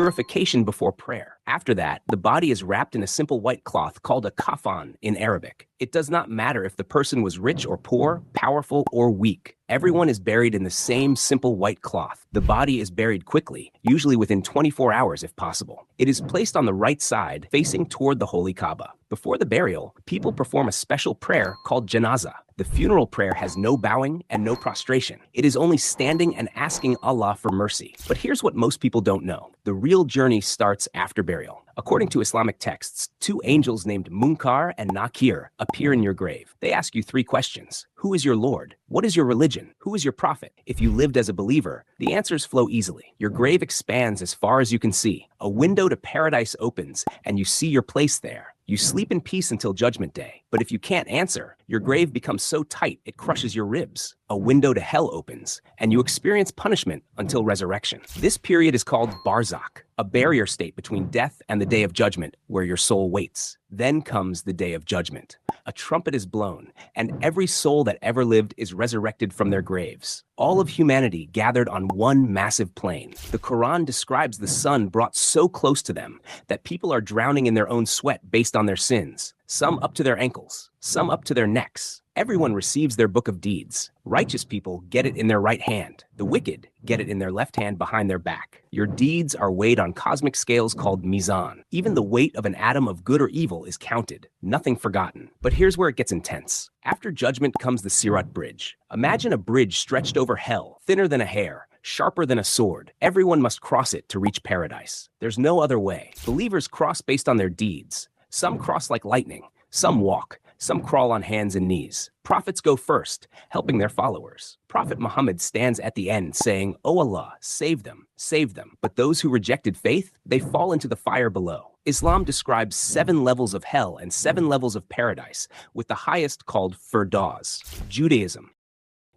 purification before prayer. After that, the body is wrapped in a simple white cloth called a kafan in Arabic. It does not matter if the person was rich or poor, powerful or weak. Everyone is buried in the same simple white cloth. The body is buried quickly, usually within 24 hours if possible. It is placed on the right side, facing toward the Holy Kaaba. Before the burial, people perform a special prayer called janazah. The funeral prayer has no bowing and no prostration. It is only standing and asking Allah for mercy. But here's what most people don't know. The real journey starts after burial. According to Islamic texts, two angels named Munkar and Nakir appear in your grave. They ask you three questions. Who is your Lord? What is your religion? Who is your prophet? If you lived as a believer, the answers flow easily. Your grave expands as far as you can see. A window to paradise opens, and you see your place there. You sleep in peace until Judgment Day. But if you can't answer, your grave becomes so tight it crushes your ribs. A window to hell opens, and you experience punishment until resurrection. This period is called Barzakh, a barrier state between death and the Day of Judgment, where your soul waits. Then comes the Day of Judgment. A trumpet is blown, and every soul that ever lived is resurrected from their graves. All of humanity gathered on one massive plain. The Quran describes the sun brought so close to them that people are drowning in their own sweat based on their sins, some up to their ankles, some up to their necks. Everyone receives their book of deeds. Righteous people get it in their right hand. The wicked get it in their left hand behind their back. Your deeds are weighed on cosmic scales called mizan. Even the weight of an atom of good or evil is counted, nothing forgotten. But here's where it gets intense. After judgment comes the Sirat Bridge. Imagine a bridge stretched over hell, thinner than a hair, sharper than a sword. Everyone must cross it to reach paradise. There's no other way. Believers cross based on their deeds. Some cross like lightning. Some walk. Some crawl on hands and knees. Prophets go first, helping their followers. Prophet Muhammad stands at the end saying, "O Allah, save them, save them." But those who rejected faith, they fall into the fire below. Islam describes 7 levels of hell and 7 levels of paradise, with the highest called Firdaus.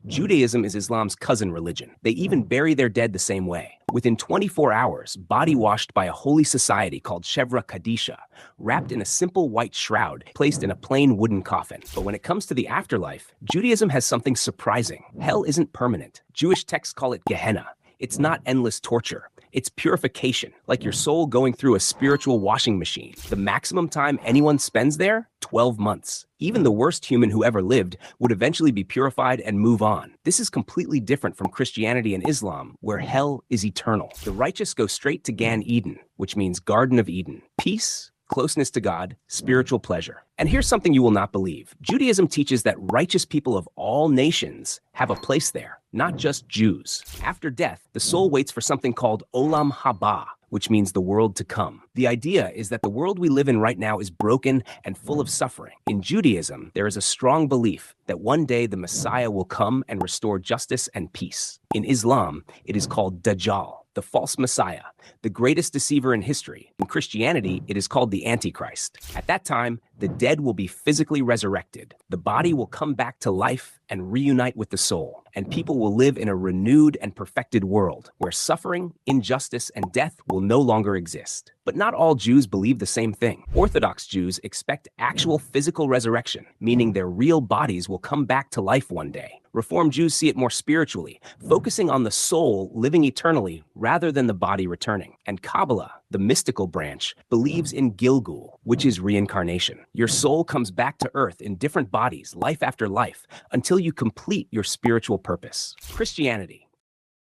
Judaism is Islam's cousin religion. They even bury their dead the same way. Within 24 hours, body washed by a holy society called Shevra Kadisha, wrapped in a simple white shroud, placed in a plain wooden coffin. But when it comes to the afterlife, Judaism has something surprising. Hell isn't permanent. Jewish texts call it Gehenna. It's not endless torture. It's purification, like your soul going through a spiritual washing machine. The maximum time anyone spends there? 12 months. Even the worst human who ever lived would eventually be purified and move on. This is completely different from Christianity and Islam, where hell is eternal. The righteous go straight to Gan Eden, which means Garden of Eden. Peace, closeness to God, spiritual pleasure. And here's something you will not believe. Judaism teaches that righteous people of all nations have a place there, not just Jews. After death, the soul waits for something called Olam Haba, which means the world to come. The idea is that the world we live in right now is broken and full of suffering. In Judaism, there is a strong belief that one day the Messiah will come and restore justice and peace. In Islam, it is called Dajjal, the false Messiah, the greatest deceiver in history. In Christianity, it is called the Antichrist. At that time, the dead will be physically resurrected. The body will come back to life and reunite with the soul, and people will live in a renewed and perfected world where suffering, injustice, and death will no longer exist. But not all Jews believe the same thing. Orthodox Jews expect actual physical resurrection, meaning their real bodies will come back to life one day. Reform Jews see it more spiritually, focusing on the soul living eternally rather than the body returning. And Kabbalah, the mystical branch, believes in Gilgul, which is reincarnation. Your soul comes back to earth in different bodies, life after life, until you complete your spiritual purpose. Christianity.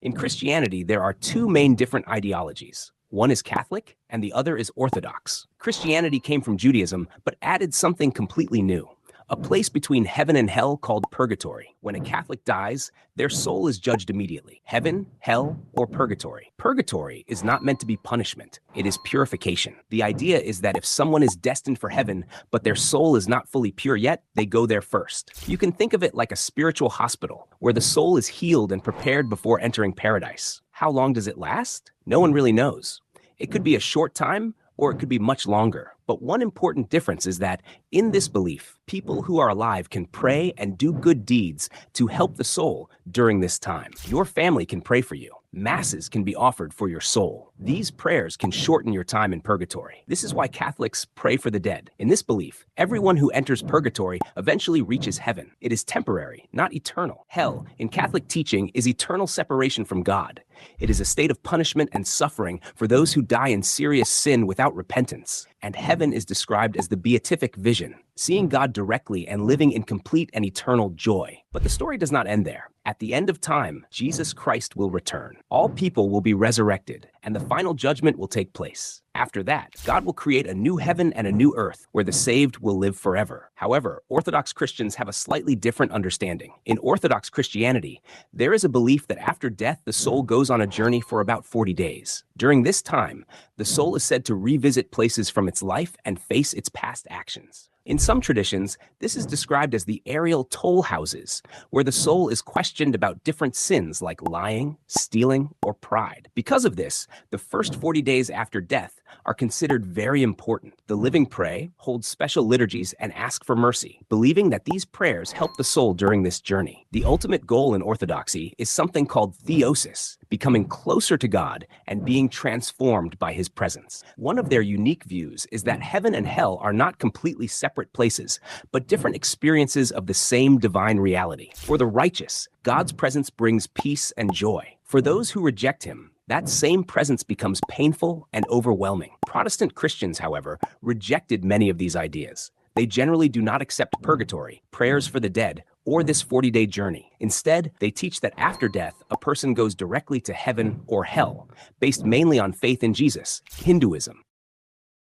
In Christianity, there are 2 main different ideologies. One is Catholic, and the other is Orthodox. Christianity came from Judaism, but added something completely new. A place between heaven and hell called purgatory. When a Catholic dies, their soul is judged immediately. Heaven, hell, or purgatory. Purgatory is not meant to be punishment. It is purification. The idea is that if someone is destined for heaven, but their soul is not fully pure yet, they go there first. You can think of it like a spiritual hospital, where the soul is healed and prepared before entering paradise. How long does it last? No one really knows. It could be a short time, or it could be much longer. But one important difference is that in this belief, people who are alive can pray and do good deeds to help the soul during this time. Your family can pray for you. Masses can be offered for your soul. These prayers can shorten your time in purgatory. This is why Catholics pray for the dead. In this belief, everyone who enters purgatory eventually reaches heaven. It is temporary, not eternal. Hell, in Catholic teaching, is eternal separation from God. It is a state of punishment and suffering for those who die in serious sin without repentance. And heaven is described as the beatific vision, seeing God directly and living in complete and eternal joy. But the story does not end there. At the end of time, Jesus Christ will return. All people will be resurrected, and the final judgment will take place. After that, God will create a new heaven and a new earth where the saved will live forever. However, Orthodox Christians have a slightly different understanding. In Orthodox Christianity, there is a belief that after death, the soul goes on a journey for about 40 days. During this time, the soul is said to revisit places from its life and face its past actions. In some traditions, this is described as the Ariel toll houses, where the soul is questioned about different sins like lying, stealing, or pride. Because of this, the first 40 days after death are considered very important. The living pray, hold special liturgies, and ask for mercy, believing that these prayers help the soul during this journey. The ultimate goal in Orthodoxy is something called theosis, becoming closer to God and being transformed by his presence. One of their unique views is that heaven and hell are not completely separate places, but different experiences of the same divine reality. For the righteous, God's presence brings peace and joy. For those who reject him, that same presence becomes painful and overwhelming. Protestant Christians, however, rejected many of these ideas. They generally do not accept purgatory, prayers for the dead, or this 40-day journey. Instead, they teach that after death, a person goes directly to heaven or hell, based mainly on faith in Jesus. Hinduism.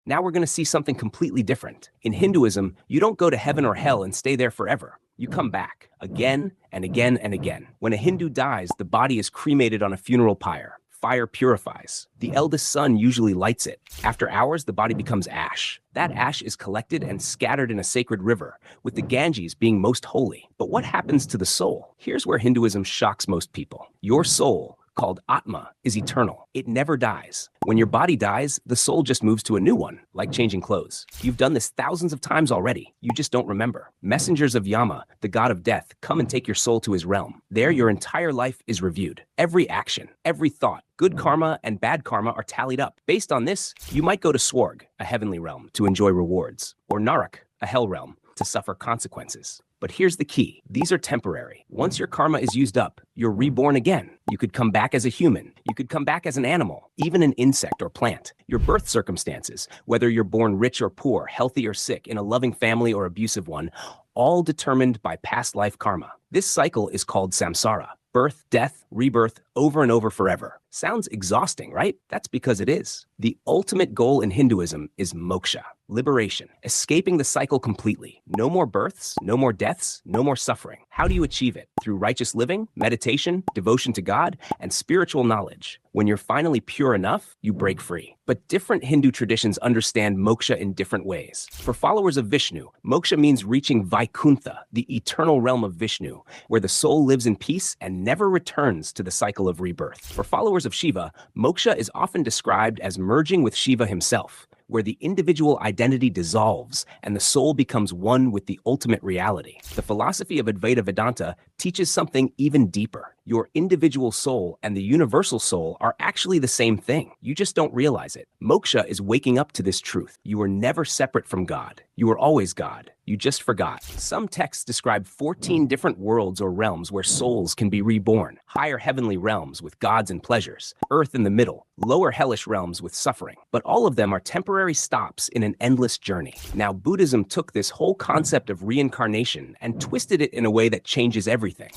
Now we're going to see something completely different. In Hinduism, you don't go to heaven or hell and stay there forever. You come back, again and again and again. When a Hindu dies, the body is cremated on a funeral pyre. Fire purifies. The eldest son usually lights it. After hours, the body becomes ash. That ash is collected and scattered in a sacred river, with the Ganges being most holy. But what happens to the soul? Here's where Hinduism shocks most people. Your soul, called Atma, is eternal. It never dies. When your body dies, the soul just moves to a new one, like changing clothes. You've done this thousands of times already. You just don't remember. Messengers of Yama, the god of death, come and take your soul to his realm. There, your entire life is reviewed. Every action, every thought, good karma and bad karma are tallied up. Based on this, you might go to Swarg, a heavenly realm, to enjoy rewards, or Narak, a hell realm, to suffer consequences. But here's the key. These are temporary. Once your karma is used up, you're reborn again. You could come back as a human. You could come back as an animal, even an insect or plant. Your birth circumstances, whether you're born rich or poor, healthy or sick, in a loving family or abusive one, all determined by past life karma. This cycle is called samsara. Birth, death, rebirth, over and over forever. Sounds exhausting, right? That's because it is. The ultimate goal in Hinduism is moksha, liberation, escaping the cycle completely. No more births, no more deaths, no more suffering. How do you achieve it? Through righteous living, meditation, devotion to God, and spiritual knowledge. When you're finally pure enough, you break free. But different Hindu traditions understand moksha in different ways. For followers of Vishnu, moksha means reaching Vaikuntha, the eternal realm of Vishnu, where the soul lives in peace and never returns to the cycle of rebirth. For followers of Shiva, moksha is often described as merging with Shiva himself, where the individual identity dissolves and the soul becomes one with the ultimate reality. The philosophy of Advaita Vedanta teaches something even deeper. Your individual soul and the universal soul are actually the same thing. You just don't realize it. Moksha is waking up to this truth. You are never separate from God. You are always God. You just forgot. Some texts describe 14 different worlds or realms where souls can be reborn. Higher heavenly realms with gods and pleasures. Earth in the middle. Lower hellish realms with suffering. But all of them are temporary stops in an endless journey. Now, Buddhism took this whole concept of reincarnation and twisted it in a way that changes everything.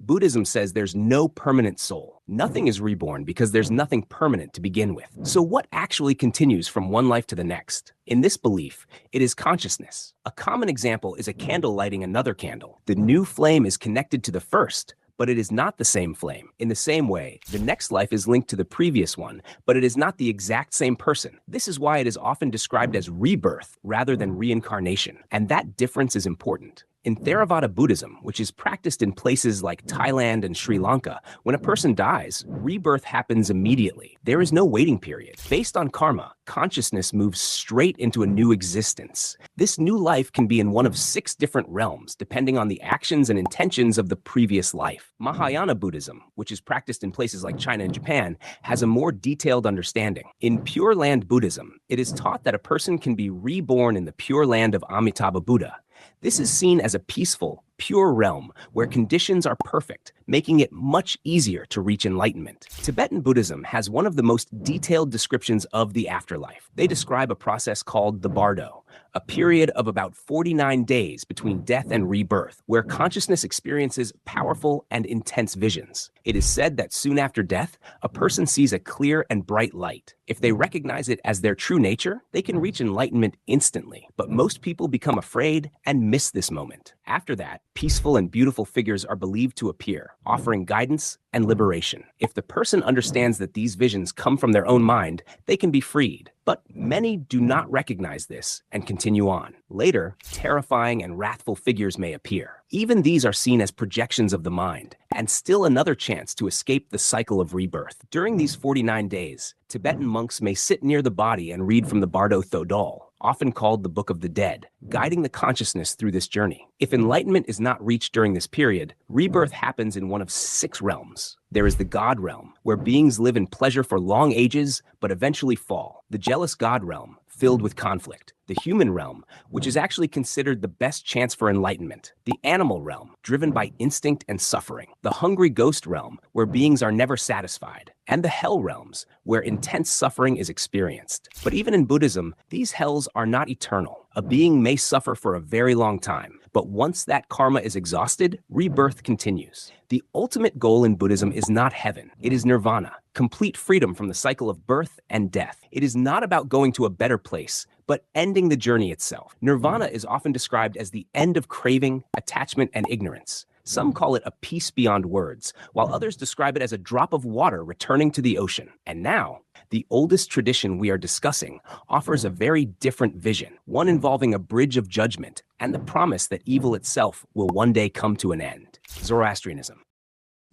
Buddhism says there's no permanent soul. Nothing is reborn because there's nothing permanent to begin with. So what actually continues from one life to the next? In this belief, it is consciousness. A common example is a candle lighting another candle. The new flame is connected to the first, but it is not the same flame. In the same way, the next life is linked to the previous one, but it is not the exact same person. This is why it is often described as rebirth rather than reincarnation. And that difference is important. In Theravada Buddhism, which is practiced in places like Thailand and Sri Lanka, when a person dies, rebirth happens immediately. There is no waiting period. Based on karma, consciousness moves straight into a new existence. This new life can be in one of 6 different realms, depending on the actions and intentions of the previous life. Mahayana Buddhism, which is practiced in places like China and Japan, has a more detailed understanding. In Pure Land Buddhism, it is taught that a person can be reborn in the Pure Land of Amitabha Buddha. This is seen as a peaceful, pure realm where conditions are perfect, making it much easier to reach enlightenment. Tibetan Buddhism has one of the most detailed descriptions of the afterlife. They describe a process called the Bardo, a period of about 49 days between death and rebirth, where consciousness experiences powerful and intense visions. It is said that soon after death, a person sees a clear and bright light. If they recognize it as their true nature, they can reach enlightenment instantly. But most people become afraid and miss this moment. After that, peaceful and beautiful figures are believed to appear, offering guidance and liberation. If the person understands that these visions come from their own mind, they can be freed. But many do not recognize this and continue on. Later, terrifying and wrathful figures may appear. Even these are seen as projections of the mind, and still another chance to escape the cycle of rebirth. During these 49 days, Tibetan monks may sit near the body and read from the Bardo Thodol, often called the Book of the Dead, guiding the consciousness through this journey. If enlightenment is not reached during this period, rebirth happens in one of 6 realms. There is the God realm, where beings live in pleasure for long ages, but eventually fall. The jealous God realm, filled with conflict. The human realm, which is actually considered the best chance for enlightenment. The animal realm, driven by instinct and suffering. The hungry ghost realm, where beings are never satisfied. And the hell realms, where intense suffering is experienced. But even in Buddhism, these hells are not eternal. A being may suffer for a very long time, but once that karma is exhausted, rebirth continues. The ultimate goal in Buddhism is not heaven, it is nirvana, complete freedom from the cycle of birth and death. It is not about going to a better place, but ending the journey itself. Nirvana is often described as the end of craving, attachment, and ignorance. Some call it a peace beyond words, while others describe it as a drop of water returning to the ocean. And now, the oldest tradition we are discussing offers a very different vision, one involving a bridge of judgment and the promise that evil itself will one day come to an end. Zoroastrianism.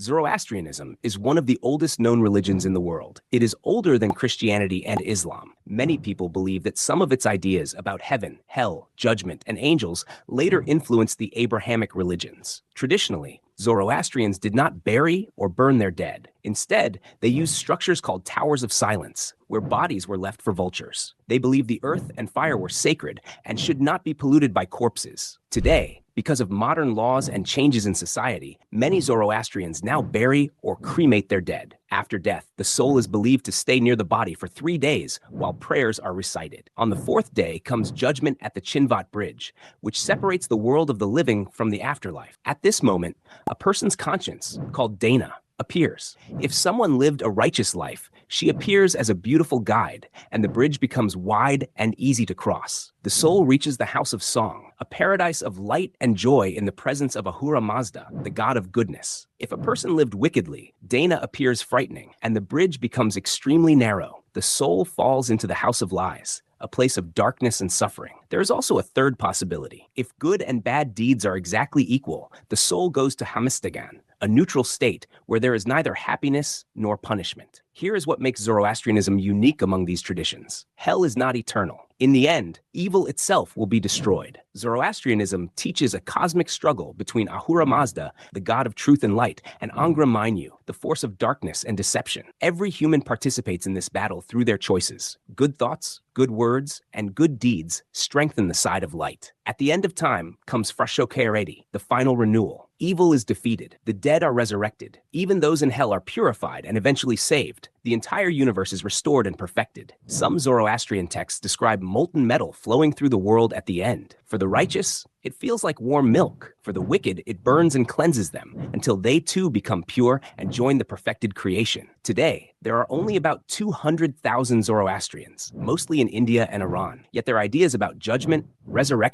Zoroastrianism is one of the oldest known religions in the world. It is older than Christianity and Islam. Many people believe that some of its ideas about heaven, hell, judgment, and angels later influenced the Abrahamic religions. Traditionally, Zoroastrians did not bury or burn their dead. Instead, they used structures called towers of silence, where bodies were left for vultures. They believed the earth and fire were sacred and should not be polluted by corpses. Today, because of modern laws and changes in society, many Zoroastrians now bury or cremate their dead. After death, the soul is believed to stay near the body for 3 days while prayers are recited. On the 4th day comes judgment at the Chinvat Bridge, which separates the world of the living from the afterlife. At this moment, a person's conscience, called Dana, appears. If someone lived a righteous life, she appears as a beautiful guide, and the bridge becomes wide and easy to cross. The soul reaches the House of Song, a paradise of light and joy in the presence of Ahura Mazda, the god of goodness. If a person lived wickedly, Dana appears frightening, and the bridge becomes extremely narrow. The soul falls into the House of Lies, a place of darkness and suffering. There is also a third possibility. If good and bad deeds are exactly equal, the soul goes to Hamistagan, a neutral state where there is neither happiness nor punishment. Here is what makes Zoroastrianism unique among these traditions. Hell is not eternal. In the end, evil itself will be destroyed. Zoroastrianism teaches a cosmic struggle between Ahura Mazda, the god of truth and light, and Angra Mainyu, the force of darkness and deception. Every human participates in this battle through their choices. Good thoughts, good words, and good deeds strengthen the side of light. At the end of time comes Frashokeredi, the final renewal. Evil is defeated. The dead are resurrected. Even those in hell are purified and eventually saved. The entire universe is restored and perfected. Some Zoroastrian texts describe molten metal flowing through the world at the end. For the righteous, it feels like warm milk. For the wicked, it burns and cleanses them until they too become pure and join the perfected creation. Today, there are only about 200,000 Zoroastrians, mostly in India and Iran. Yet their ideas about judgment, resurrection,